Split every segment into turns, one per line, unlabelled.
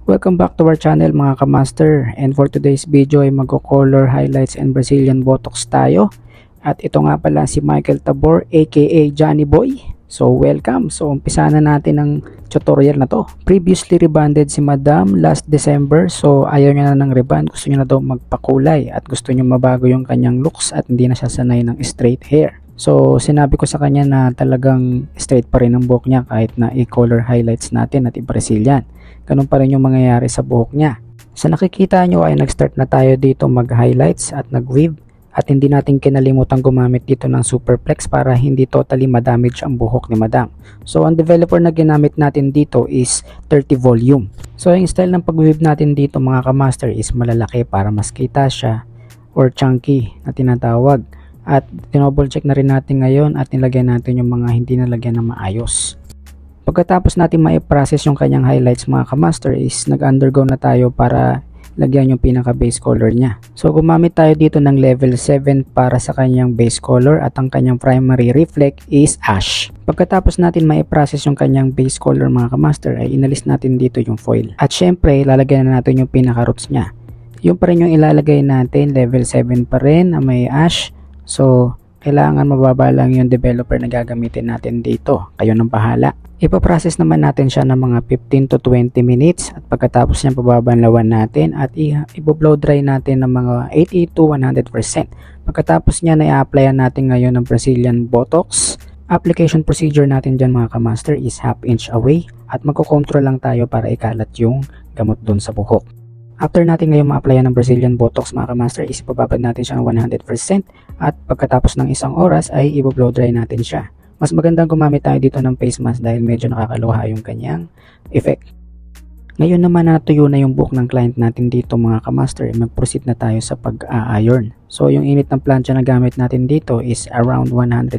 Welcome back to our channel mga kamaster, and for today's video ay magko-color highlights and Brazilian Botox tayo. At ito nga pala si Michael Tabor aka Johnny Boy. So welcome. So umpisa na natin ang tutorial na to. Previously rebanded si Madam last December, so ayaw niya na ng reband, gusto niya na daw magpakulay at gusto niya mabago yung kanyang looks at hindi na siya sanay ng straight hair. So sinabi ko sa kanya na talagang straight pa rin ang buhok niya kahit na i-color highlights natin at i-Brazilian. Ganun pa rin yung mangyayari sa buhok niya. Sa nakikita nyo ay nag-start na tayo dito mag-highlights at nag-weave. At hindi natin kinalimutan gumamit dito ng Superflex para hindi totally ma-damage ang buhok ni Madam. So ang developer na ginamit natin dito is 30 volume. So yung style ng pag-weave natin dito mga kamaster is malalaki para mas kita siya or chunky na tinatawag. At tinouble check na rin natin ngayon at nilagyan natin yung mga hindi nalagyan na maayos. Pagkatapos natin ma-process yung kanyang highlights mga kamaster is nag-undergo na tayo para lagyan yung pinaka base color niya. So gumamit tayo dito ng level 7 para sa kanyang base color at ang kanyang primary reflect is ash. Pagkatapos natin ma-process yung kanyang base color mga kamaster ay inalis natin dito yung foil. At syempre lalagyan na natin yung pinaka roots niya. Yung pa rin yung ilalagay natin, level 7 pa rin na may ash. So kailangan mababa lang yung developer na gagamitin natin dito. Kayo nang bahala. Ipaprocess naman natin siya ng mga 15 to 20 minutes at pagkatapos niya pababanlawan natin at i-blow dry natin ng mga 80 to 100%. Pagkatapos niya na i-applyan natin ngayon ng Brazilian Botox. Application procedure natin dyan mga kamaster is half inch away at magkocontrol lang tayo para ikalat yung gamot dun sa buhok. After natin ngayon ma-applyan ng Brazilian Botox mga kamaster is ipababad natin siya ng 100% at pagkatapos ng isang oras ay i-blow dry natin siya. Mas magandang gumamit tayo dito ng face mask dahil medyo nakakaluha yung kanyang effect. Ngayon naman na natuyo na yung buhok ng client natin dito mga kamaster, mag-proceed na tayo sa pag-iron. So yung init ng plancha na gamit natin dito is around 170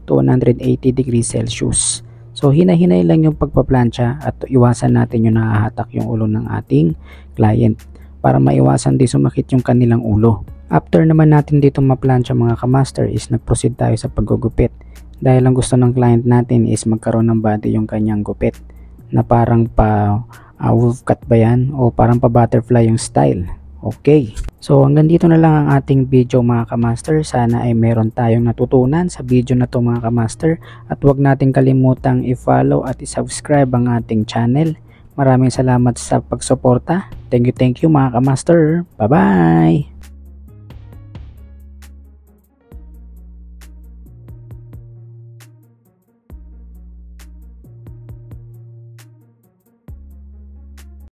to 180 degrees Celsius. So hinahinay lang yung pagpa-plancha at iwasan natin yung nahahatak yung ulo ng ating client para maiwasan di sumakit yung kanilang ulo. After naman natin dito ma-plancha mga kamaster is nag-proceed tayo sa paggugupit. Dahil ang gusto ng client natin is magkaroon ng body yung kanyang gupit na parang pa wolf cut ba yan o parang pa butterfly yung style. Okay, so hanggang dito na lang ang ating video mga kamaster. Sana ay meron tayong natutunan sa video na to mga kamaster at huwag nating kalimutang i-follow at i-subscribe ang ating channel. Maraming salamat sa pagsuporta. Thank you mga kamaster. Bye bye.